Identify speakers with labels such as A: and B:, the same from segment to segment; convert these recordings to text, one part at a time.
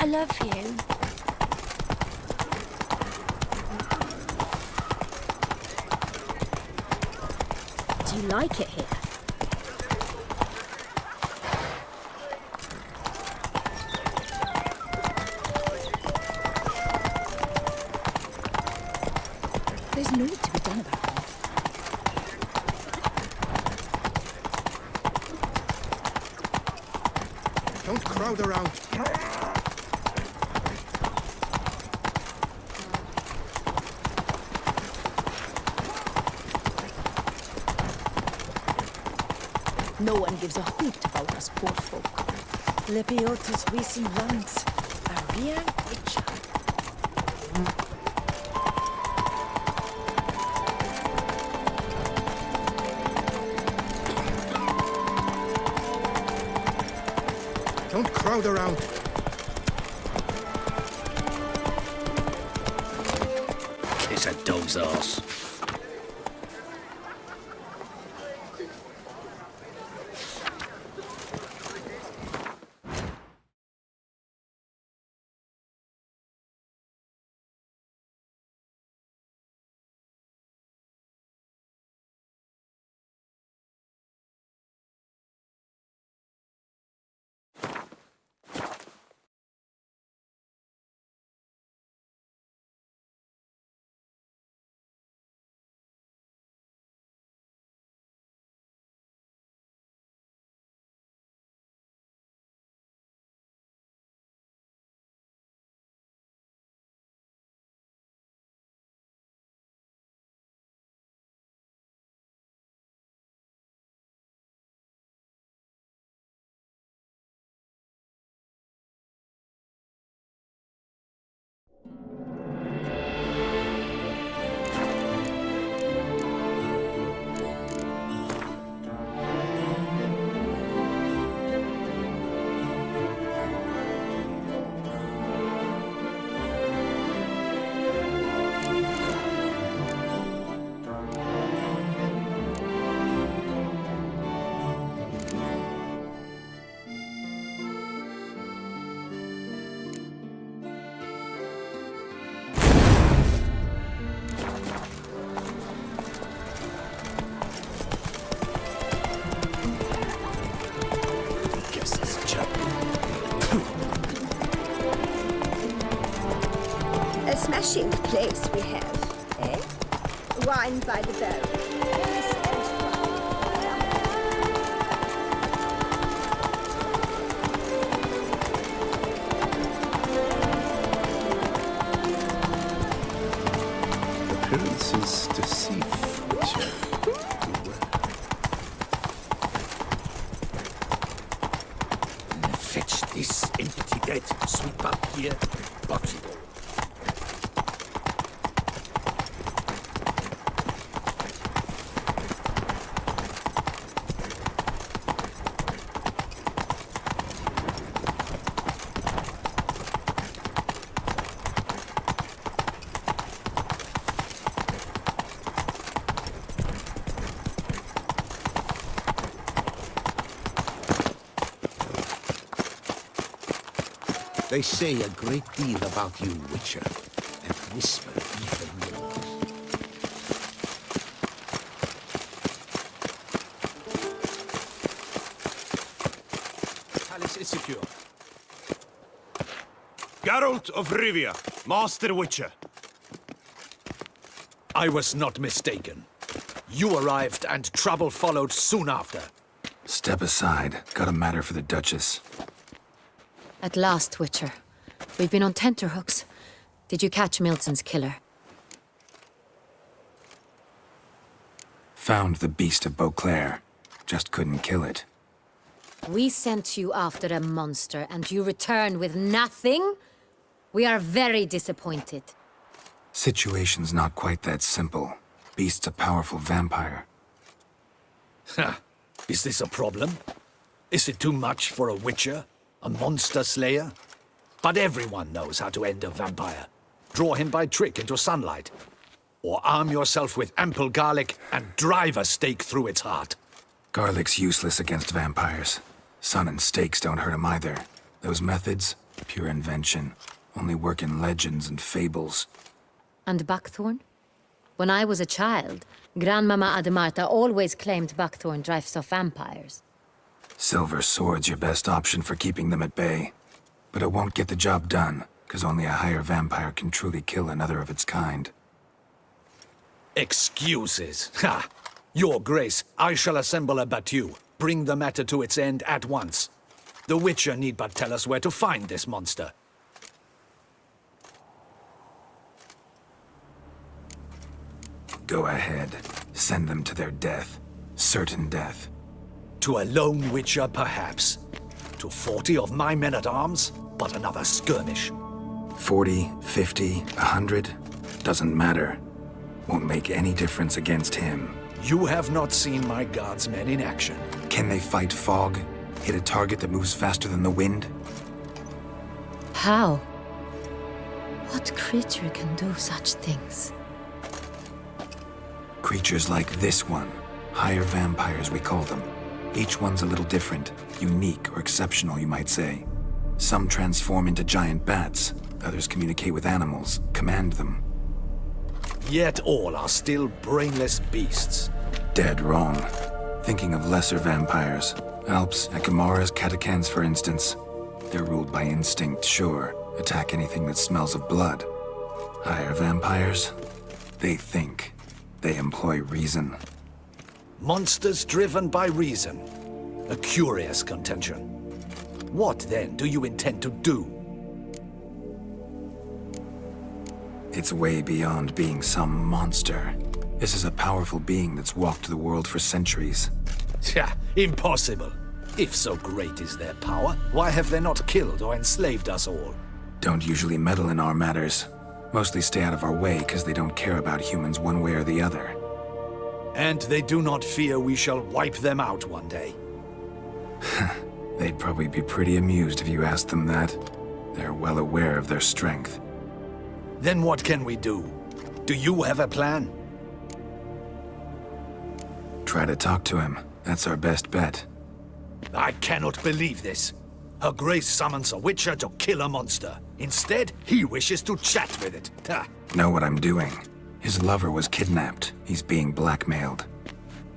A: love you.
B: Do you like it here? There's naught to be done about them.
C: Don't crowd around.
B: No one gives a hoot about us poor folk. Lepiotus wissen langs, a real witcher.
C: Don't crowd around.
D: Kiss a dog's arse.
E: A smashing place we have, eh? Wine by the barrel.
C: Appearances deceit, Witcher.
D: Fetch this empty dead. Sweep up here. Box it.
C: They say a great deal about you, Witcher, and whisper even more.
F: Palace is secure. Geralt of Rivia, Master Witcher.
D: I was not mistaken. You arrived and trouble followed soon after.
G: Step aside. Got a matter for the Duchess.
A: At last, Witcher. We've been on tenterhooks. Did you catch Milton's killer?
G: Found the beast of Beauclair. Just couldn't kill it.
A: We sent you after a monster, and you return with nothing? We are very disappointed.
G: Situation's not quite that simple. Beast's a powerful vampire.
D: Ha! Is this a problem? Is it too much for a Witcher? A monster slayer? But everyone knows how to end a vampire. Draw him by trick into sunlight. Or arm yourself with ample garlic and drive a stake through its heart.
G: Garlic's useless against vampires. Sun and stakes don't hurt him either. Those methods, Pure invention. Only work in legends and fables.
A: And buckthorn? When I was a child, Grandmama Ademarta always claimed buckthorn drives off vampires.
G: Silver sword's your best option for keeping them at bay. But it won't get the job done, because only a higher vampire can truly kill another of its kind.
D: Excuses. Ha! Your Grace, I shall assemble a battue. Bring the matter to its end at once. The Witcher need but tell us where to find this monster.
G: Go ahead. Send them to their death. Certain death.
D: To a lone Witcher, perhaps. To 40 of my men-at-arms, but another skirmish.
G: 40, 50, 100, doesn't matter. Won't make any difference against him.
D: You have not seen my guardsmen in action.
G: Can they fight fog? Hit a target that moves faster than the wind?
A: How? What creature can do such things?
G: Creatures like this one. Higher vampires, we call them. Each one's a little different. Unique or exceptional, you might say. Some transform into giant bats. Others communicate with animals, command them.
D: Yet all are still brainless beasts.
G: Dead wrong. Thinking of lesser vampires. Alps, Ekamaras, Catacans, for instance. They're ruled by instinct, sure. Attack anything that smells of blood. Higher vampires? They think. They employ reason.
D: Monsters driven by reason. A curious contention. What, then, do you intend to do?
G: It's way beyond being some monster. This is a powerful being that's walked the world for centuries.
D: Tja, impossible. If so great is their power, why have they not killed or enslaved us all?
G: Don't usually meddle in our matters. Mostly stay out of our way because they don't care about humans one way or the other.
D: And they do not fear we shall wipe them out one day.
G: They'd probably be pretty amused if you asked them that. They're well aware of their strength.
D: Then what can we do? Do you have a plan?
G: Try to talk to him. That's our best bet.
D: I cannot believe this. Her Grace summons a Witcher to kill a monster. Instead, he wishes to chat with it. Ha!
G: Know what I'm doing. His lover was kidnapped. He's being blackmailed.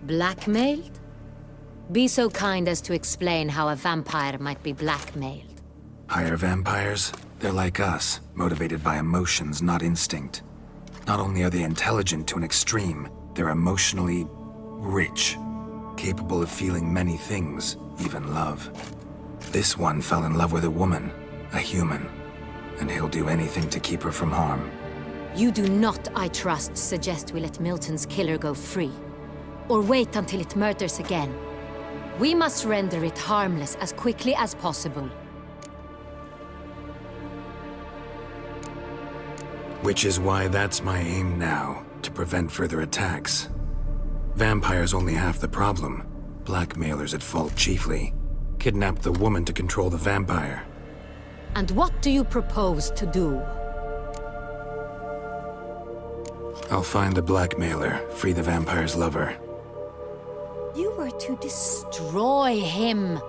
A: Blackmailed? Be so kind as to explain how a vampire might be blackmailed.
G: Higher vampires? They're like us, motivated by emotions, not instinct. Not only are they intelligent to an extreme, they're emotionally rich. Capable of feeling many things, even love. This one fell in love with a woman, a human. And he'll do anything to keep her from harm.
A: You do not, I trust, suggest we let Milton's killer go free. Or wait until it murders again. We must render it harmless as quickly as possible.
G: Which is why that's my aim now, to prevent further attacks. Vampires only half the problem. Blackmailers at fault chiefly. Kidnapped the woman to control the vampire.
A: And what do you propose to do?
G: I'll find the blackmailer, free the vampire's lover.
A: You were to destroy him,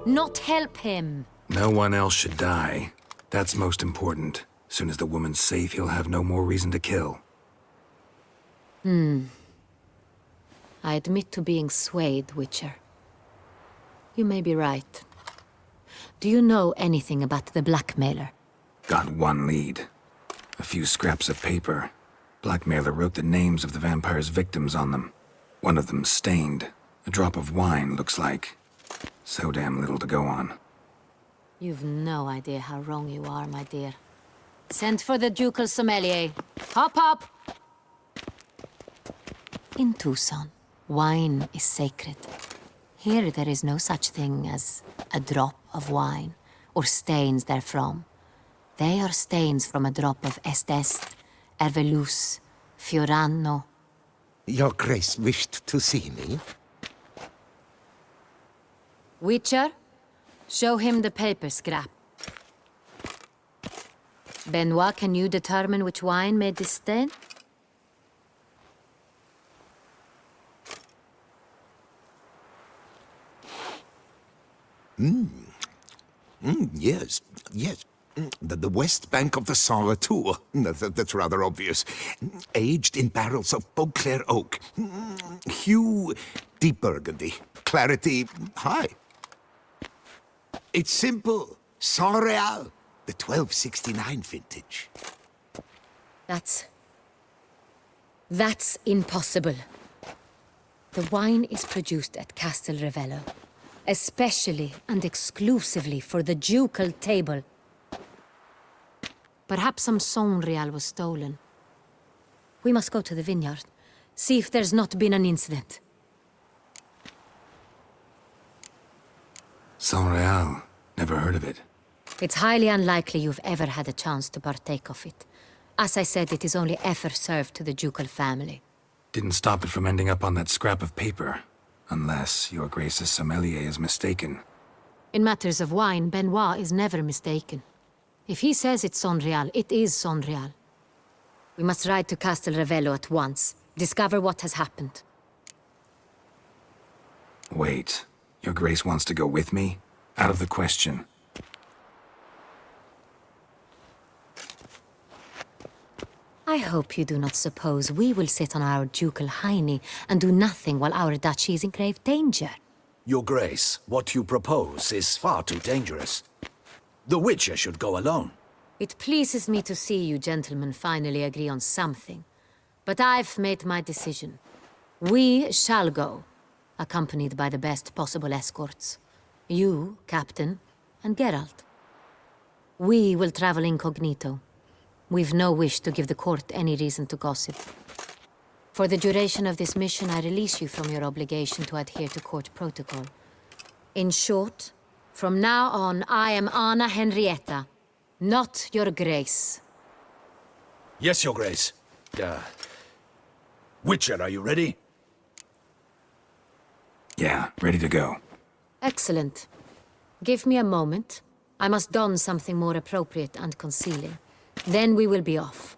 A: not help him.
G: No one else should die. That's most important. Soon as the woman's safe, he'll have no more reason to kill.
A: I admit to being swayed, Witcher. You may be right. Do you know anything about the blackmailer?
G: Got one lead. A few scraps of paper. Blackmailer wrote the names of the vampire's victims on them. One of them stained. A drop of wine, looks like. So damn little to go on.
A: You've no idea how wrong you are, my dear. Send for the ducal sommelier. Hop, hop! In Toussaint, wine is sacred. Here there is no such thing as a drop of wine, or stains therefrom. They are stains from a drop of Est, Ervelus, Fiorano.
C: Your Grace wished to see me?
A: Witcher, show him the paper scrap. Benoit, can you determine which wine made this stain?
C: Yes. The west bank of the Saint Tour. That's rather obvious. Aged in barrels of Beauclair oak. Hue, deep burgundy. Clarity, high. It's simple. Saint Real, the 1269 vintage.
A: That's impossible. The wine is produced at Castel Ravello, especially and exclusively for the ducal table. Perhaps some Saint Real was stolen. We must go to the vineyard, see if there's not been an incident.
G: Saint Real. Never heard of it.
A: It's highly unlikely you've ever had a chance to partake of it. As I said, it is only ever served to the ducal family.
G: Didn't stop it from ending up on that scrap of paper. Unless your Grace's sommelier is mistaken.
A: In matters of wine, Benoit is never mistaken. If he says it's Saint Real, it is Saint Real. We must ride to Castel Ravello at once. Discover what has happened.
G: Wait. Your Grace wants to go with me? Out of the question.
A: I hope you do not suppose we will sit on our ducal hiney and do nothing while our duchy is in grave danger.
D: Your Grace, what you propose is far too dangerous. The Witcher should go alone.
A: It pleases me to see you gentlemen finally agree on something. But I've made my decision. We shall go, accompanied by the best possible escorts. You, Captain, and Geralt. We will travel incognito. We've no wish to give the court any reason to gossip. For the duration of this mission, I release you from your obligation to adhere to court protocol. In short, from now on, I am Anna Henrietta, not your Grace.
D: Yes, Your Grace. Witcher, are you ready?
G: Yeah, ready to go.
A: Excellent. Give me a moment. I must don something more appropriate and concealing. Then we will be off.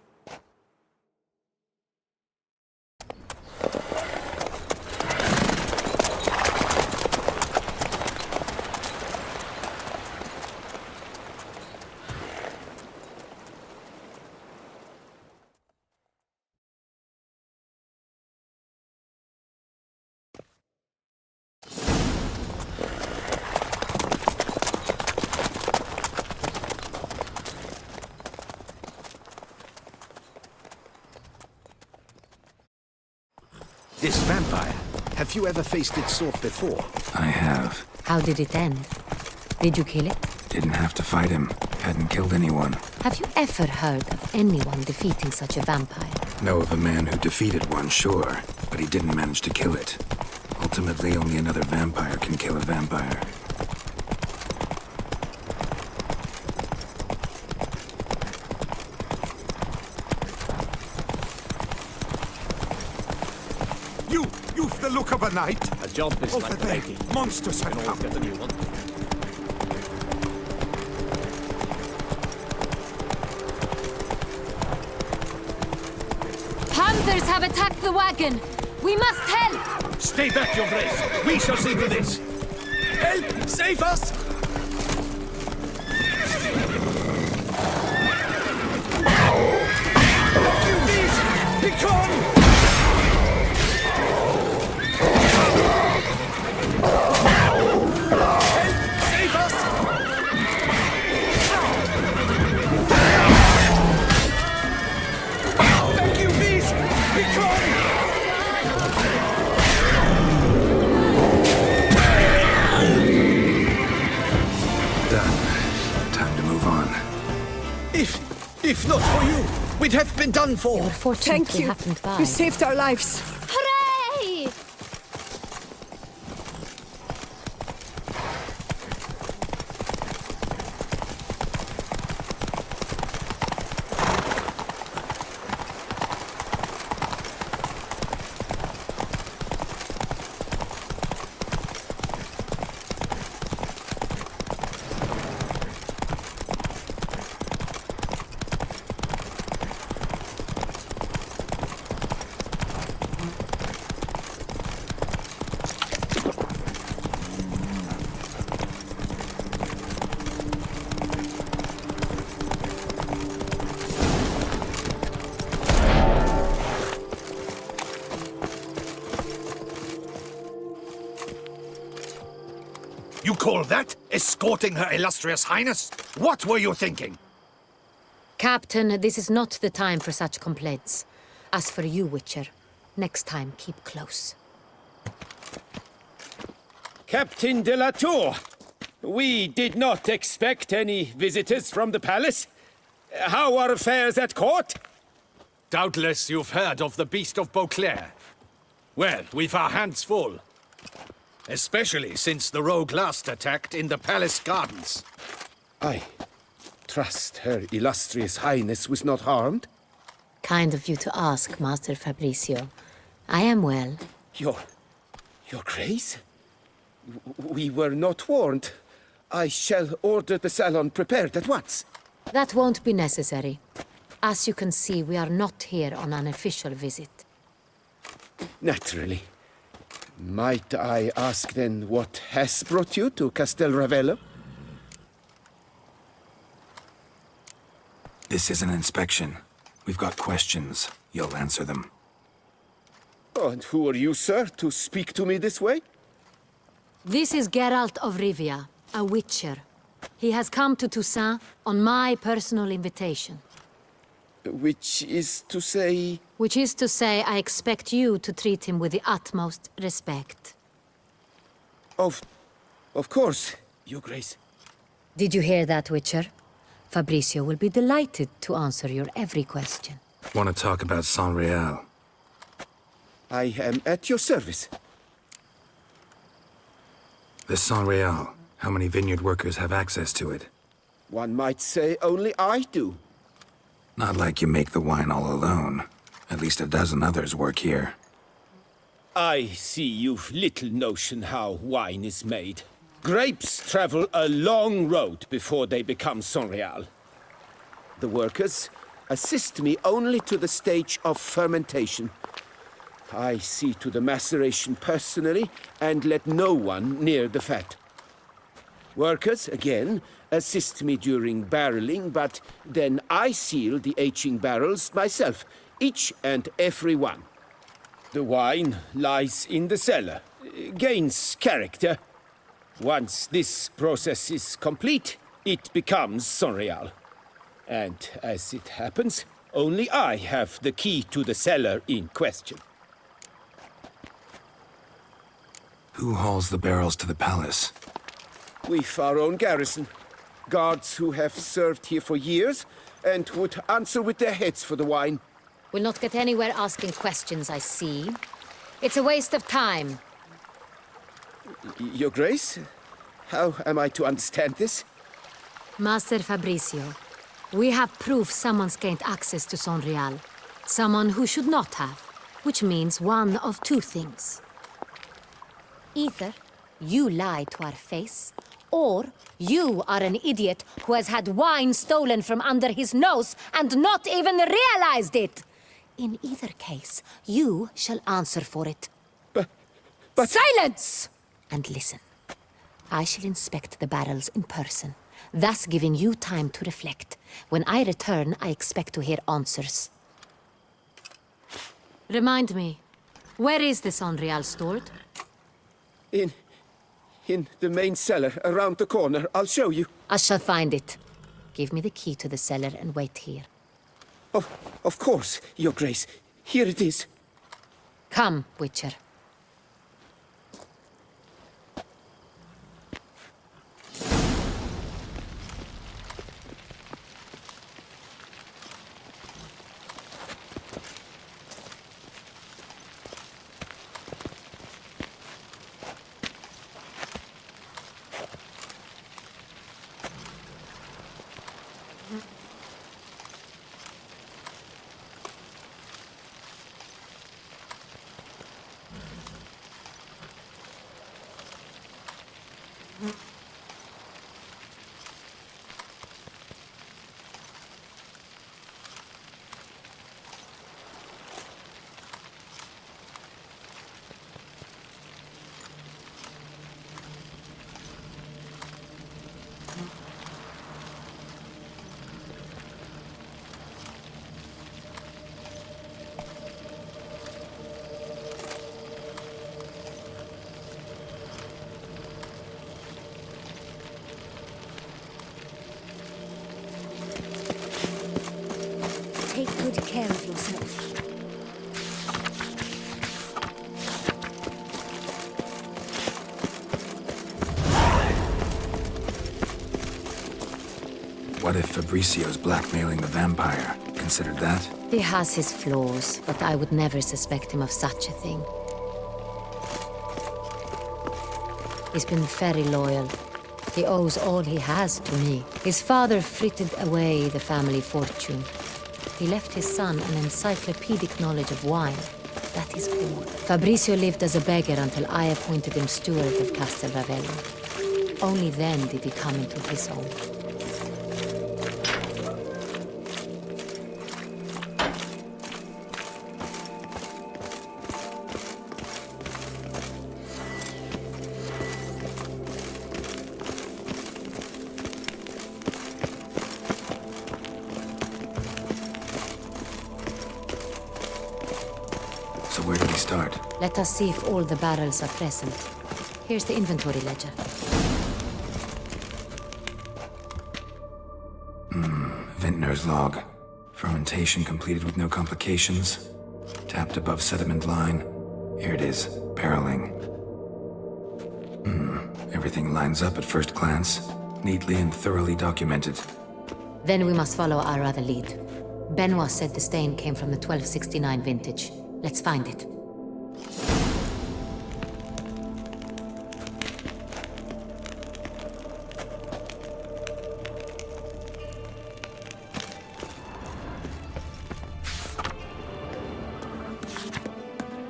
D: This vampire, have you ever faced its sort before?
G: I have.
A: How did it end? Did you kill it?
G: Didn't have to fight him. Hadn't killed anyone.
A: Have you ever heard of anyone defeating such a vampire?
G: Know of a man who defeated one, sure. But he didn't manage to kill it. Ultimately, only another vampire can kill a vampire.
C: You've the look of a knight.
D: A job is
C: Over
D: like
C: there.
D: making.
C: Monsters have come.
D: Get a new one.
A: Hunters have attacked the wagon! We must help!
D: Stay back, Your Grace. We shall see to this. Help! Save us! Be gone! Save us! Thank you, beast! Be gone!
G: Done. Time to move on.
D: If not for you, we'd have been done for.
A: Fortunately
B: Thank you.
A: happened by.
B: You saved our lives.
A: Hooray!
D: You call that escorting Her Illustrious Highness? What were you thinking?
A: Captain, this is not the time for such complaints. As for you, Witcher, next time keep close.
H: Captain de la Tour, we did not expect any visitors from the palace. How are affairs at court?
D: Doubtless you've heard of the Beast of Beauclair. Well, we've our hands full. Especially since the rogue last attacked in the palace gardens.
H: I trust Her Illustrious Highness was not harmed.
A: Kind of you to ask, Master Fabricio. I am well.
H: Your Grace? We were not warned. I shall order the salon prepared at once.
A: That won't be necessary. As you can see, we are not here on an official visit.
H: Naturally. Might I ask then what has brought you to Castel Ravello?
G: This is an inspection. We've got questions. You'll answer them.
H: Oh, and who are you, sir, to speak to me this way?
A: This is Geralt of Rivia, a witcher. He has come to Toussaint on my personal invitation.
H: Which is to say...
A: Which is to say, I expect you to treat him with the utmost respect.
H: Of course, Your Grace.
A: Did you hear that, Witcher? Fabricio will be delighted to answer your every question.
G: Want to talk about Saint Real?
H: I am at your service.
G: The Saint Real. How many vineyard workers have access to it?
H: One might say only I do.
G: Not like you make the wine all alone. At least a dozen others work here.
H: I see you've little notion how wine is made. Grapes travel a long road before they become Saint Real. The workers assist me only to the stage of fermentation. I see to the maceration personally and let no one near the fat. Workers, again, assist me during barreling, but then I seal the aging barrels myself, each and every one. The wine lies in the cellar, gains character. Once this process is complete, it becomes Saint Real. And as it happens, only I have the key to the cellar in question.
G: Who hauls the barrels to the palace?
H: We've our own garrison. Guards who have served here for years and would answer with their heads for the wine.
A: We'll not get anywhere asking questions, I see. It's a waste of time.
H: Your Grace? How am I to understand this?
A: Master Fabricio, we have proof someone's gained access to Saint Real. Someone who should not have, which means one of two things. Either you lie to our face, or you are an idiot who has had wine stolen from under his nose and not even realized it. In either case, you shall answer for it.
H: But...
A: Silence! And listen. I shall inspect the barrels in person, thus giving you time to reflect. When I return, I expect to hear answers. Remind me, where is the Saint Real stored?
H: In the main cellar, around the corner. I'll show you.
A: I shall find it. Give me the key to the cellar and wait here.
H: Oh, of course, Your Grace. Here it is.
A: Come, Witcher.
E: myself.
G: What if Fabricio's blackmailing the vampire? Considered that?
A: He has his flaws, but I would never suspect him of such a thing. He's been very loyal. He owes all he has to me. His father frittered away the family fortune. He left his son an encyclopedic knowledge of wine. That is all. Fabricio lived as a beggar until I appointed him steward of Castel Ravello. Only then did he come into his own.
G: So where do we start?
A: Let us see if all the barrels are present. Here's the inventory ledger.
G: Vintner's log. Fermentation completed with no complications. Tapped above sediment line. Here it is, barreling. Everything lines up at first glance. Neatly and thoroughly documented.
A: Then we must follow our other lead. Benoit said the stain came from the 1269 vintage. Let's find it.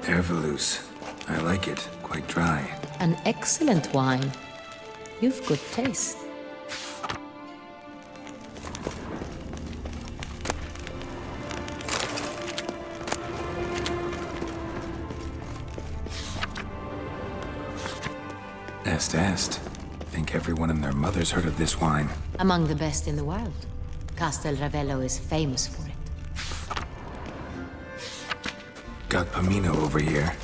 G: Herveloos. I like it. Quite dry.
A: An excellent wine. You've good taste.
G: Est. Think everyone and their mother's heard of this wine.
A: Among the best in the world. Castel Ravello is famous for it.
G: Got Pomino over here.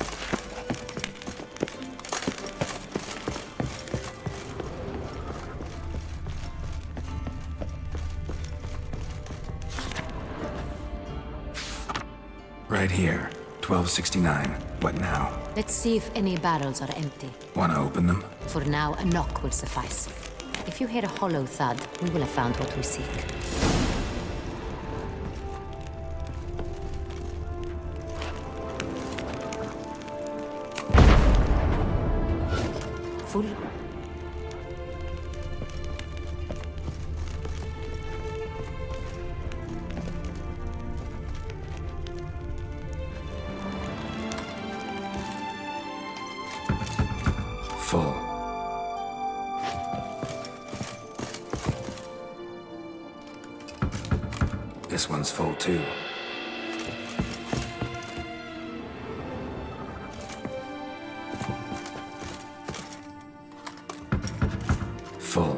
G: Right here. 1269. What now?
A: Let's see if any barrels are empty.
G: Wanna open them?
A: For now, a knock will suffice. If you hear a hollow thud, we will have found what we seek. Full.
G: Full. This one's full too. Full.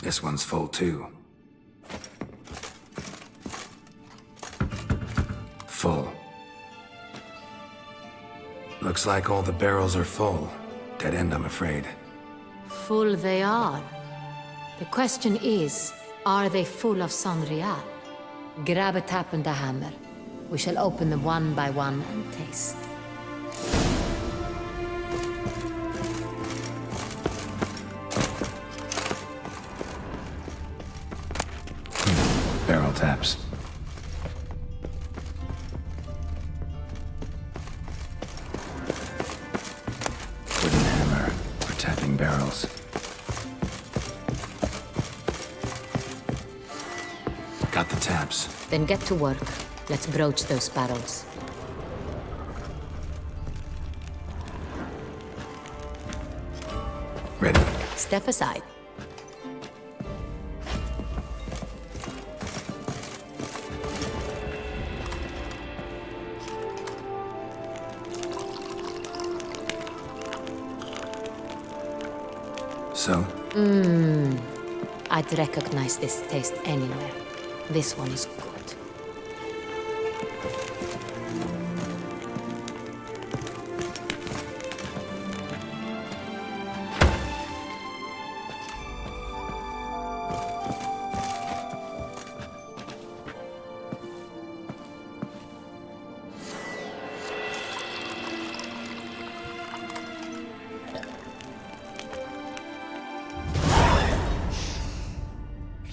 G: This one's full too. Full. Looks like all the barrels are full. Dead end, I'm afraid.
A: Full they are. The question is, are they full of Sanrial? Grab a tap and a hammer. We shall open them one by one and taste.
G: Barrel taps. Wooden hammer for tapping barrels. Got the taps.
A: Then get to work. Let's broach those barrels.
G: Ready.
A: Step aside.
G: So,
A: I'd recognize this taste anywhere. This one is good.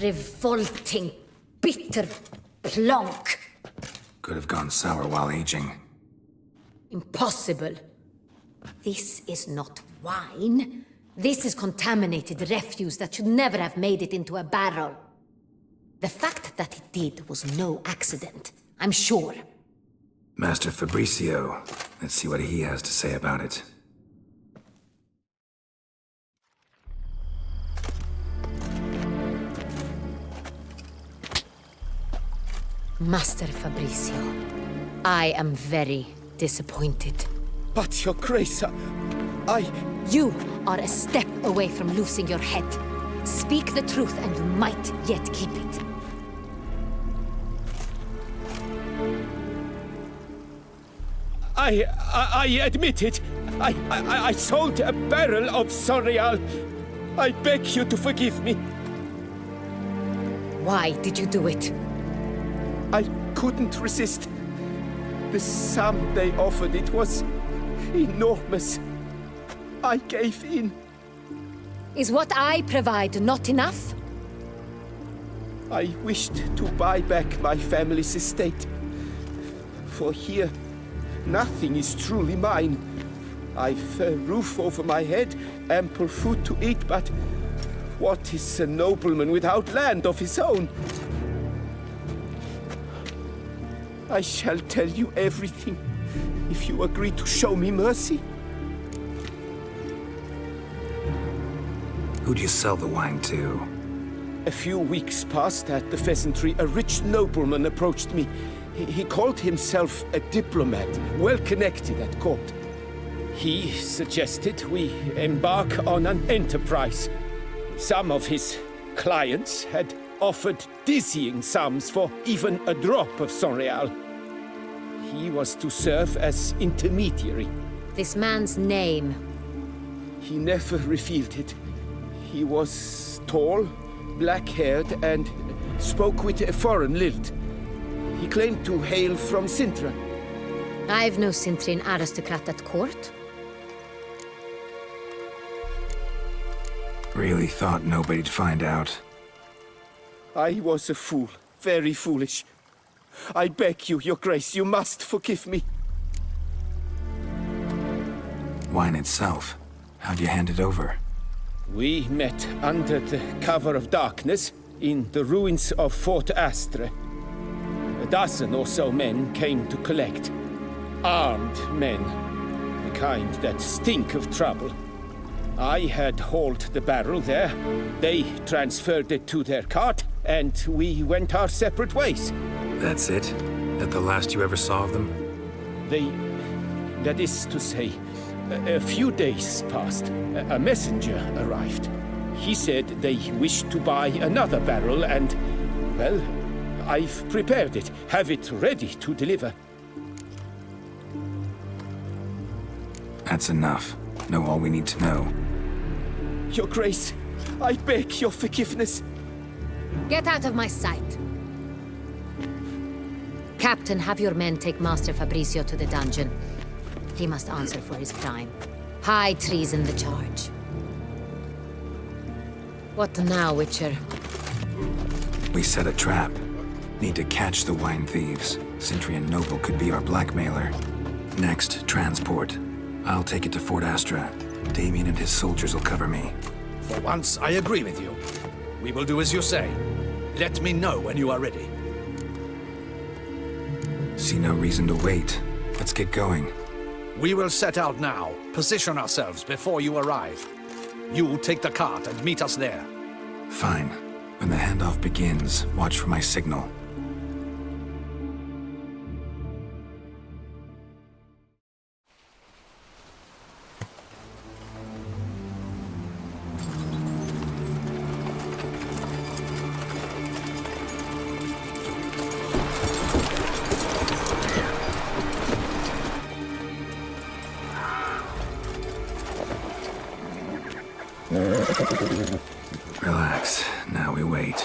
A: Revolting, bitter plonk.
G: Could have gone sour while aging.
A: Impossible. This is not wine. This is contaminated refuse that should never have made it into a barrel. The fact that it did was no accident, I'm sure.
G: Master Fabricio. Let's see what he has to say about it.
A: Master Fabricio, I am very disappointed.
H: But, Your Grace, I...
A: You are a step away from losing your head. Speak the truth and you might yet keep it.
H: I admit it. I sold a barrel of Sonreal. I beg you to forgive me.
A: Why did you do it?
H: I couldn't resist. The sum they offered, it was enormous. I gave in.
A: Is what I provide not enough?
H: I wished to buy back my family's estate. For here, nothing is truly mine. I've a roof over my head, ample food to eat, but what is a nobleman without land of his own? I shall tell you everything, if you agree to show me mercy.
G: Who'd you sell the wine to?
H: A few weeks past at the pheasantry, a rich nobleman approached me. He called himself a diplomat, well connected at court. He suggested we embark on an enterprise. Some of his clients had offered dizzying sums for even a drop of Sonreal. He was to serve as intermediary.
A: This man's name.
H: He never revealed it. He was tall, black-haired, and spoke with a foreign lilt. He claimed to hail from Sintra.
A: I've no Cintrin aristocrat at court.
G: Really thought nobody'd find out.
H: I was a fool, very foolish. I beg you, Your Grace, you must forgive me.
G: Wine itself. How'd you hand it over?
H: We met under the cover of darkness in the ruins of Fort Astre. A dozen or so men came to collect. Armed men, the kind that stink of trouble. I had hauled the barrel there. They transferred it to their cart, and we went our separate ways.
G: That's it? That the last you ever saw of them?
H: That is to say, a few days passed. A messenger arrived. He said they wished to buy another barrel and, well, I've prepared it. Have it ready to deliver.
G: That's enough. Know all we need to know.
H: Your Grace, I beg your forgiveness.
A: Get out of my sight. Captain, have your men take Master Fabricio to the dungeon. He must answer for his crime. High treason the charge. What now, Witcher?
G: We set a trap. Need to catch the wine thieves. Cintrian Noble could be our blackmailer. Next, transport. I'll take it to Fort Astra. Damien and his soldiers will cover me.
D: For once, I agree with you. We will do as you say. Let me know when you are ready.
G: See no reason to wait. Let's get going.
D: We will set out now. Position ourselves before you arrive. You take the cart and meet us there.
G: Fine. When the handoff begins, watch for my signal. Relax. Now we wait.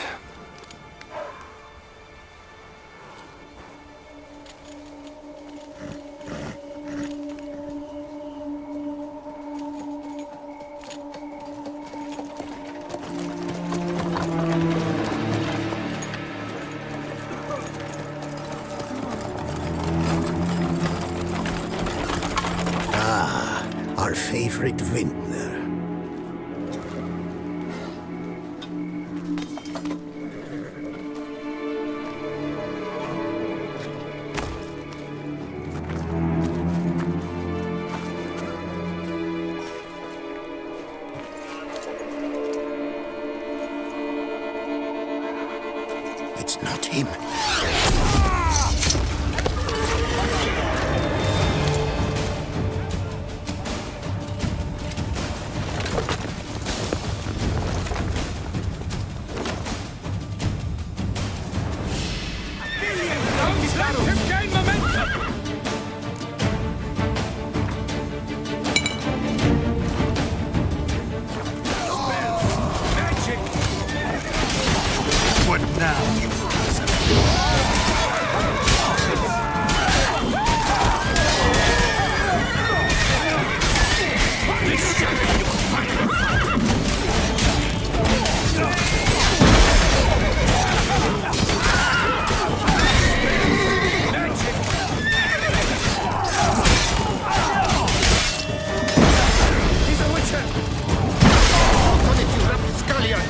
C: our favorite vintner. It's not him.
D: Let him gain momentum! Magic!
G: What now?
D: He's a witcher!
C: On it, you rapscallion!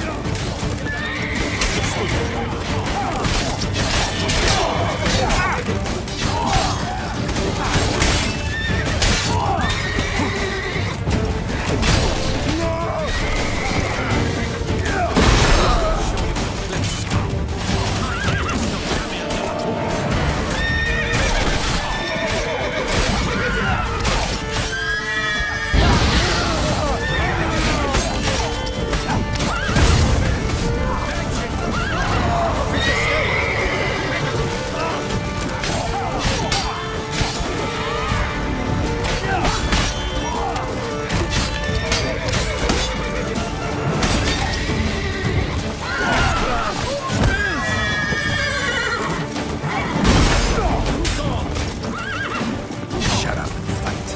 G: Shut up and fight.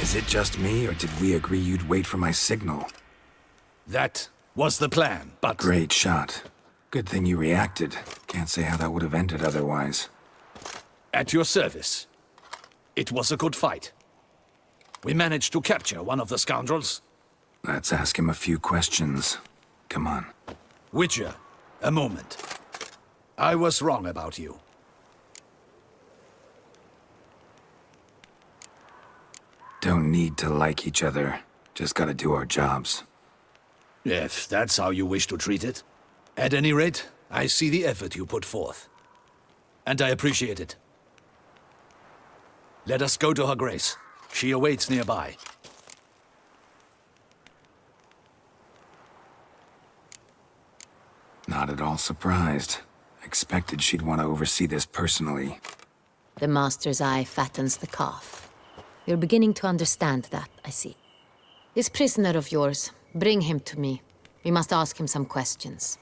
G: Is it just me, or did we agree you'd wait for my signal?
D: That was the plan, but...
G: Great shot. Good thing you reacted. Can't say how that would have ended otherwise.
D: At your service. It was a good fight. We managed to capture one of the scoundrels.
G: Let's ask him a few questions. Come on.
D: Witcher, a moment. I was wrong about you.
G: Don't need to like each other. Just gotta do our jobs.
D: If that's how you wish to treat it. At any rate, I see the effort you put forth. And I appreciate it. Let us go to her grace. She awaits nearby.
G: Not at all surprised. Expected she'd want to oversee this personally.
A: The master's eye fattens the calf. You're beginning to understand that, I see. This prisoner of yours, bring him to me. We must ask him some questions.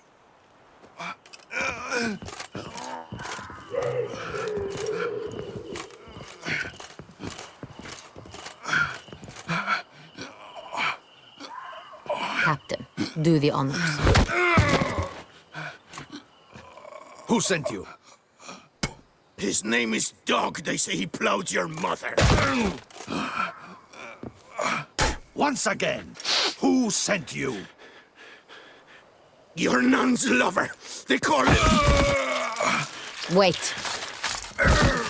A: Captain, do the honors.
D: Who sent you?
F: His name is Dog. They say he plowed your mother.
D: Once again, who sent you?
F: Your nun's lover. They call it...
A: Wait.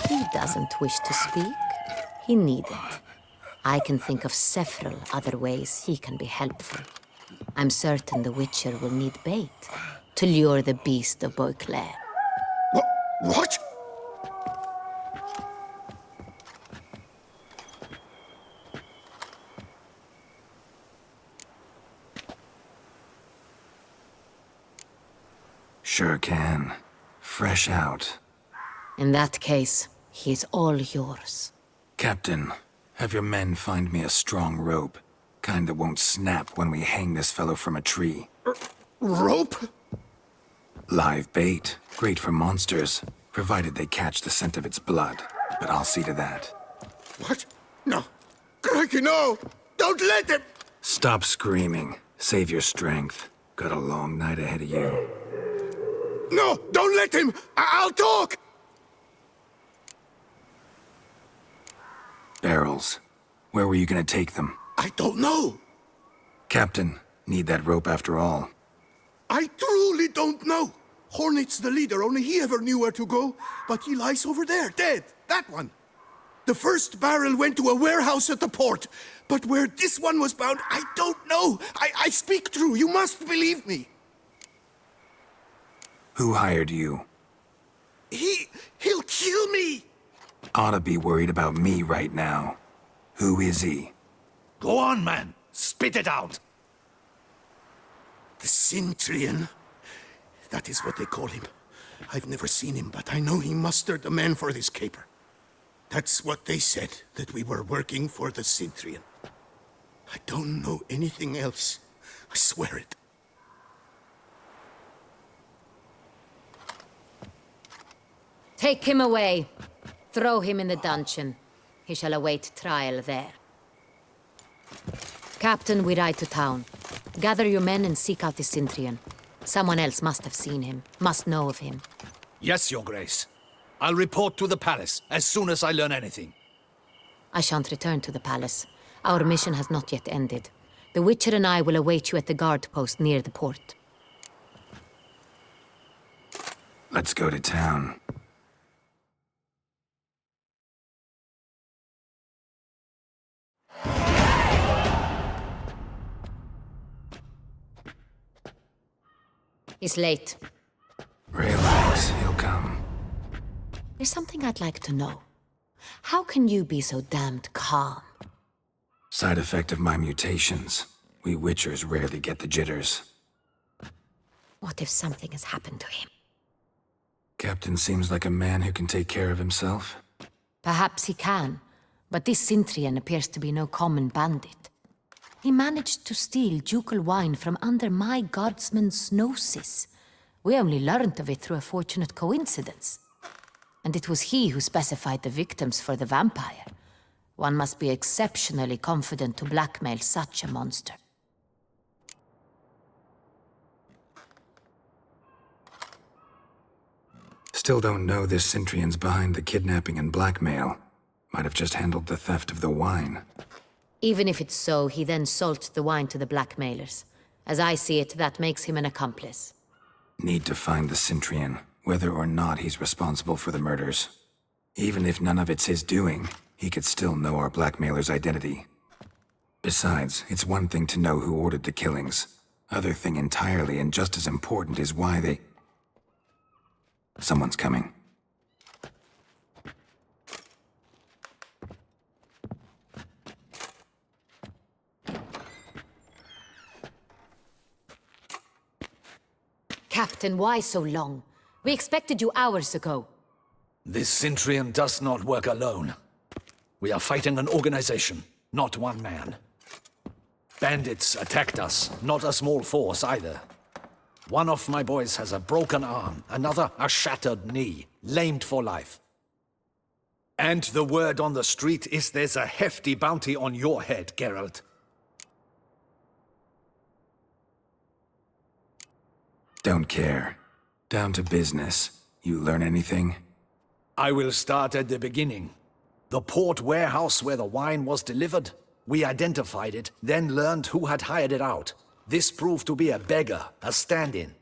A: He doesn't wish to speak. He needn't. I can think of several other ways he can be helpful. I'm certain the Witcher will need bait to lure the beast of Beauclair.
F: What?
G: Sure can. Fresh out.
A: In that case, he's all yours.
G: Captain, have your men find me a strong rope. Kind that won't snap when we hang this fellow from a tree.
F: Rope?
G: Live bait. Great for monsters, provided they catch the scent of its blood. But I'll see to that.
F: What? No. Crikey, no! Don't let him!
G: Stop screaming. Save your strength. Got a long night ahead of you.
F: No, don't let him! I'll talk!
G: Barrels. Where were you gonna take them?
F: I don't know.
G: Captain, need that rope after all.
F: I truly don't know. Hornet's the leader, only he ever knew where to go. But he lies over there, dead. That one. The first barrel went to a warehouse at the port. But where this one was bound, I don't know. I speak true. You must believe me.
G: Who hired you?
F: He'll kill me.
G: Oughta be worried about me right now. Who is he?
D: Go on, man. Spit it out.
F: The Cintrian. That is what they call him. I've never seen him, but I know he mustered the men for this caper. That's what they said, that we were working for the Cintrian. I don't know anything else. I swear it.
A: Take him away. Throw him in the dungeon. He shall await trial there. Captain, we ride to town. Gather your men and seek out the Cintrian. Someone else must have seen him, must know of him.
D: Yes, Your Grace. I'll report to the palace as soon as I learn anything.
A: I shan't return to the palace. Our mission has not yet ended. The Witcher and I will await you at the guard post near the port.
G: Let's go to town.
A: He's late.
G: Relax, he'll come.
A: There's something I'd like to know. How can you be so damned calm?
G: Side effect of my mutations. We Witchers rarely get the jitters.
A: What if something has happened to him?
G: Captain seems like a man who can take care of himself.
A: Perhaps he can, but this Cintrian appears to be no common bandit. He managed to steal ducal wine from under my guardsman's noses. We only learned of it through a fortunate coincidence. And it was he who specified the victims for the vampire. One must be exceptionally confident to blackmail such a monster.
G: Still don't know this Cintrian's behind the kidnapping and blackmail. Might have just handled the theft of the wine.
A: Even if it's so, he then sold the wine to the blackmailers. As I see it, that makes him an accomplice.
G: Need to find the Cintrian, whether or not he's responsible for the murders. Even if none of it's his doing, he could still know our blackmailer's identity. Besides, it's one thing to know who ordered the killings. Other thing entirely, and just as important, is why they... Someone's coming.
A: Captain, why so long? We expected you hours ago.
D: This Cintrian does not work alone. We are fighting an organization, not one man. Bandits attacked us, not a small force either. One of my boys has a broken arm, another a shattered knee, lamed for life. And the word on the street is there's a hefty bounty on your head, Geralt.
G: Don't care. Down to business. You learn anything?
D: I will start at the beginning. The port warehouse where the wine was delivered. We identified it, then learned who had hired it out. This proved to be a beggar, a stand-in.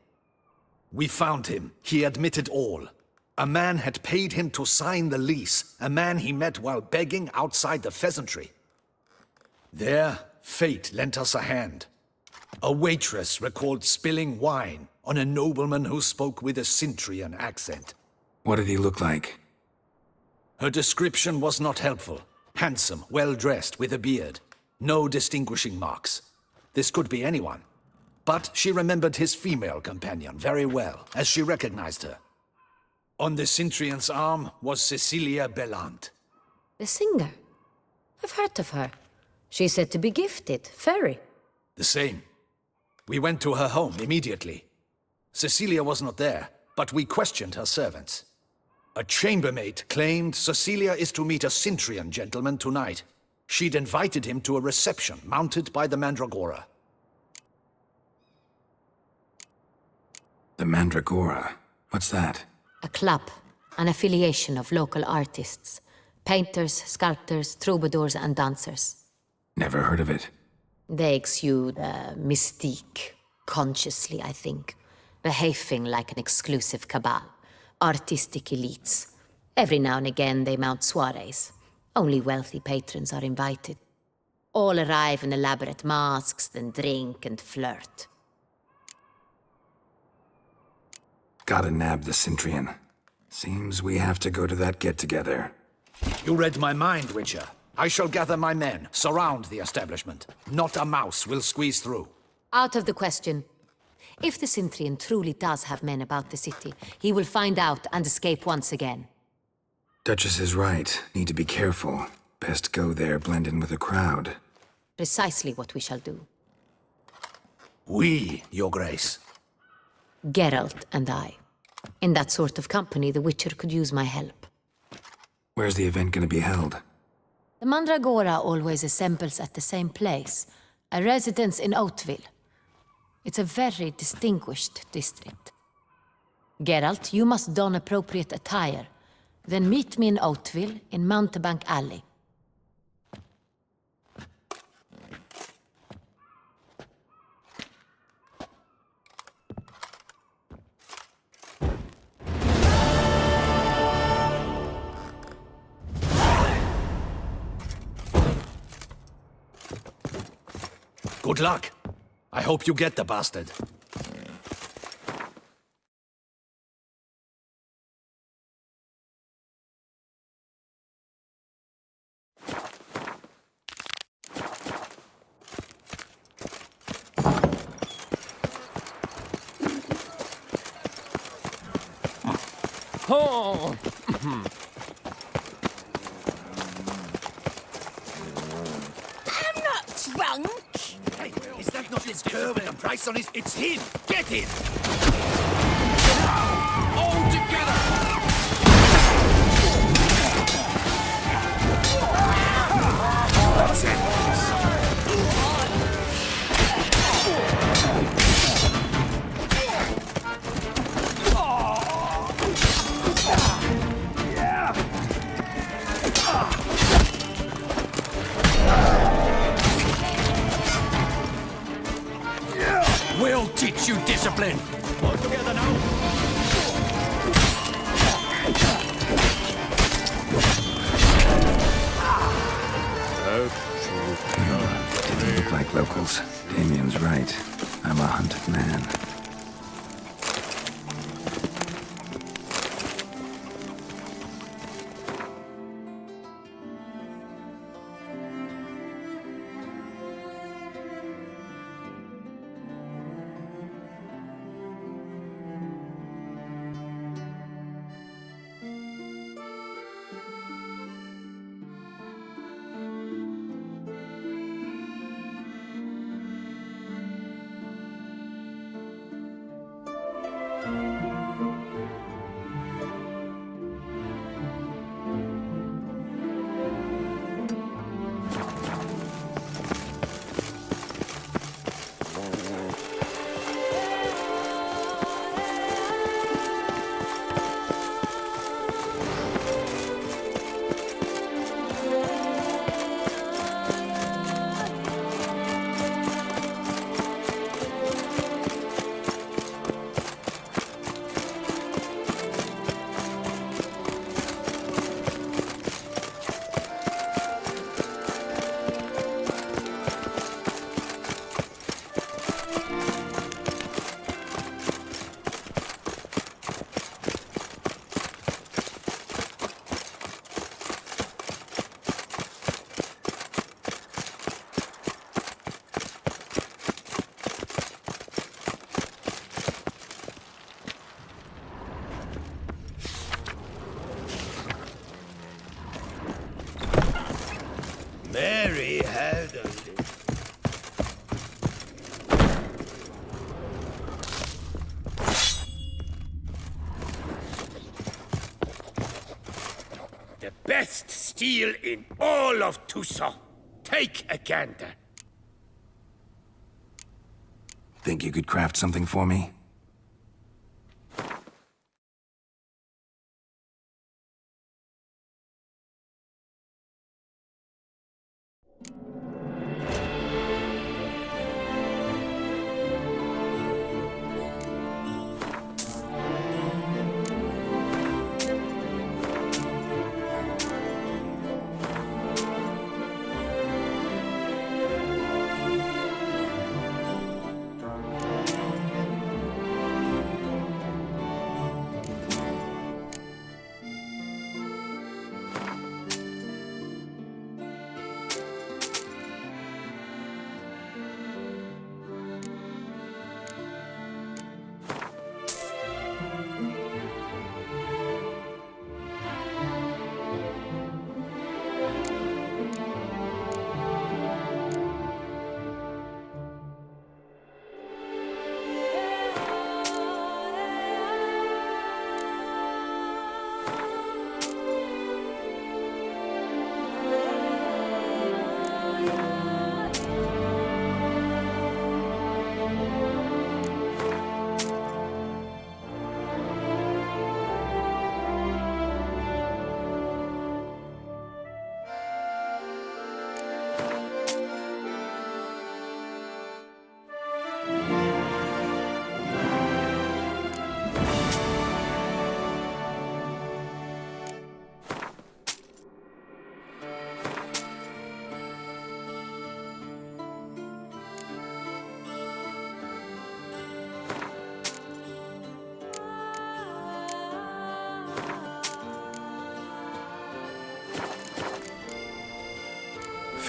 D: We found him. He admitted all. A man had paid him to sign the lease, a man he met while begging outside the pheasantry. There, fate lent us a hand. A waitress recalled spilling wine on a nobleman who spoke with a Cintrian accent.
G: What did he look like?
D: Her description was not helpful. Handsome, well-dressed, with a beard. No distinguishing marks. This could be anyone. But she remembered his female companion very well, as she recognized her. On the Cintrian's arm was Cecilia Bellant.
A: The singer? I've heard of her. She's said to be gifted, fairy.
D: The same. We went to her home immediately. Cecilia was not there, but we questioned her servants. A chambermaid claimed Cecilia is to meet a Cintrian gentleman tonight. She'd invited him to a reception mounted by the Mandragora.
G: The Mandragora. What's that?
A: A club, an affiliation of local artists. Painters, sculptors, troubadours, and dancers.
G: Never heard of it.
A: They exude mystique, consciously, I think. Behaving like an exclusive cabal. Artistic elites. Every now and again they mount soirees. Only wealthy patrons are invited. All arrive in elaborate masks, then drink and flirt.
G: Gotta nab the Cintrian. Seems we have to go to that get-together.
D: You read my mind, Witcher. I shall gather my men, surround the establishment. Not a mouse will squeeze through.
A: Out of the question. If the Cintrian truly does have men about the city, he will find out and escape once again.
G: Duchess is right. Need to be careful. Best go there, blend in with the crowd.
A: Precisely what we shall do.
D: We, Your Grace.
A: Geralt and I. In that sort of company, the Witcher could use my help.
G: Where's the event gonna be held?
A: The Mandragora always assembles at the same place, a residence in Oatville. It's a very distinguished district. Geralt, you must don appropriate attire. Then meet me in Oatville, in Mountebank Alley.
D: Good luck. I hope you get the bastard.
H: Oh!
E: I'm not drunk.
D: Hey, is that not his cur with the price on his... It's him! Get him! All together! That's it. We'll teach you discipline! All together now!
G: Didn't look like locals. Damien's right. I'm a hunted man.
H: Mary had a little. The best steel in all of Toussaint. Take a gander.
G: Think you could craft something for me?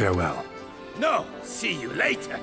G: Farewell.
H: No, see you later.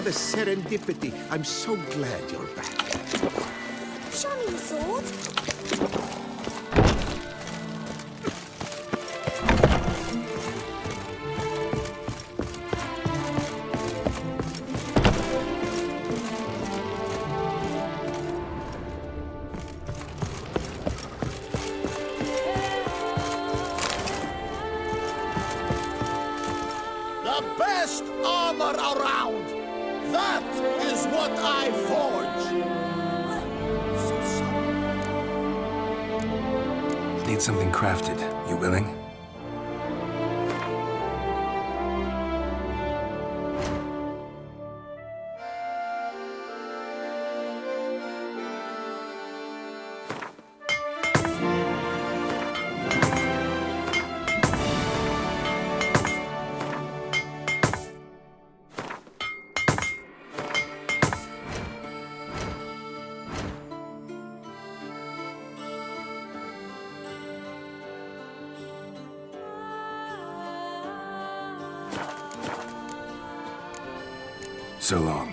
C: The serendipity. I'm so glad you're back.
E: Show me your sword.
I: The best armor around! That is what I forge!
G: Need something crafted. You willing? So long.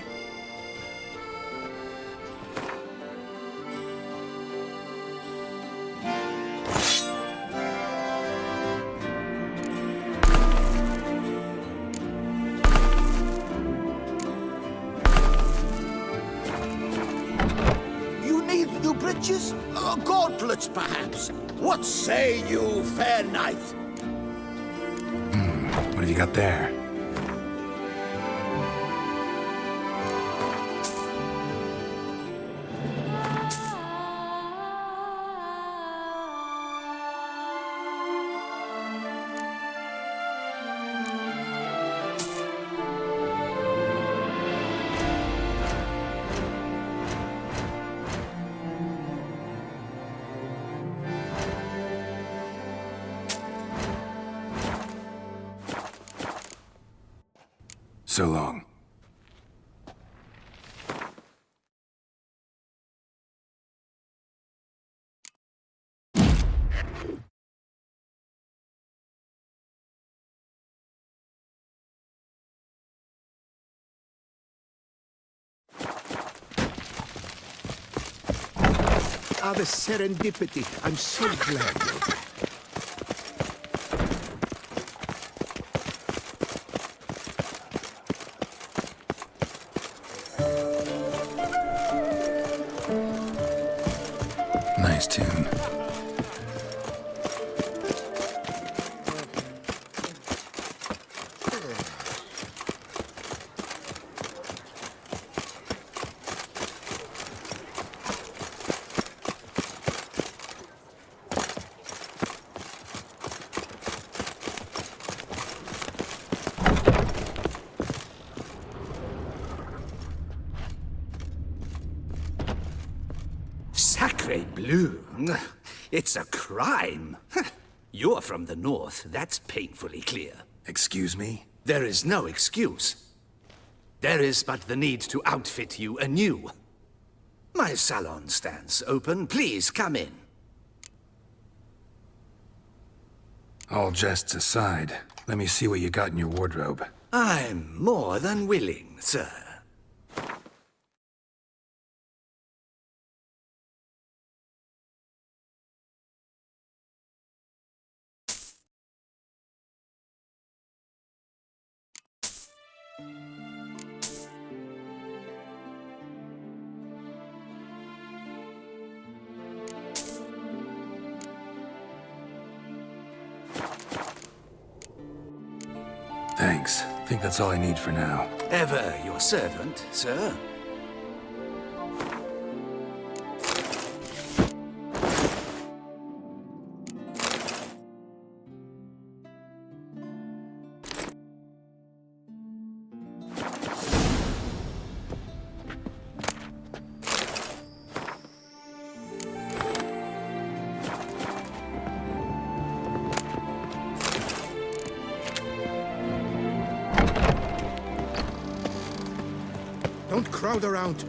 I: You need new bridges? Gauntlets, perhaps? What say you, fair knight?
G: What have you got there? So long.
C: The serendipity. I'm so glad you're back.
G: Nice tune.
D: Sacre bleu! It's a crime. You're from the north, that's painfully clear.
G: Excuse me?
D: There is no excuse. There is but the need to outfit you anew. My salon stands open. Please come in.
G: All jests aside, let me see what you got in your wardrobe.
D: I'm more than willing, sir.
G: Thanks. Think that's all I need for now.
D: Ever your servant, sir.
F: Don't crowd around.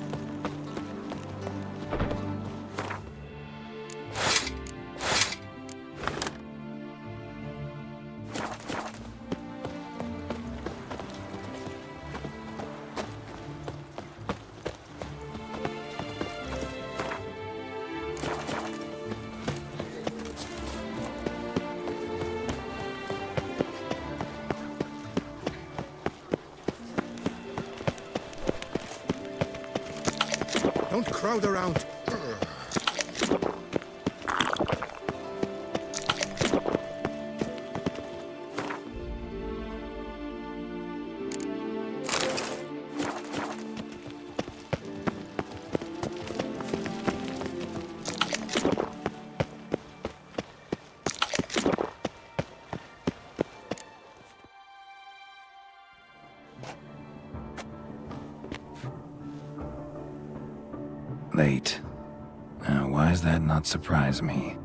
F: Don't crowd around.
G: Late. Now, why does that not surprise me?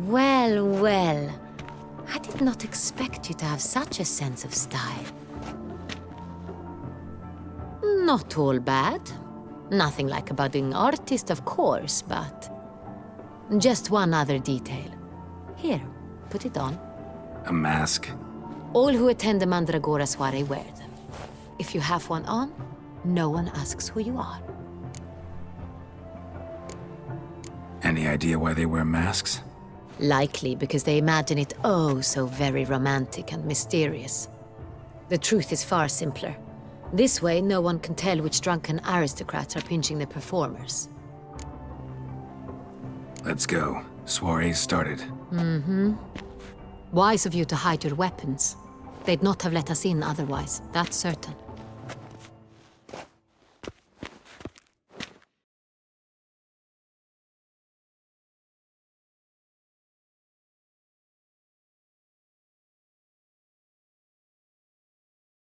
A: Well, well. I did not expect you to have such a sense of style. Not all bad. Nothing like a budding artist, of course, but... just one other detail. Here, put it on.
G: A mask?
A: All who attend the Mandragora soiree wear them. If you have one on, no one asks who you are.
G: Any idea why they wear masks?
A: Likely because they imagine it oh so very romantic and mysterious. The truth is far simpler. This way, no one can tell which drunken aristocrats are pinching the performers.
G: Let's go. Soiree's started.
A: Wise of you to hide your weapons. They'd not have let us in otherwise, that's certain.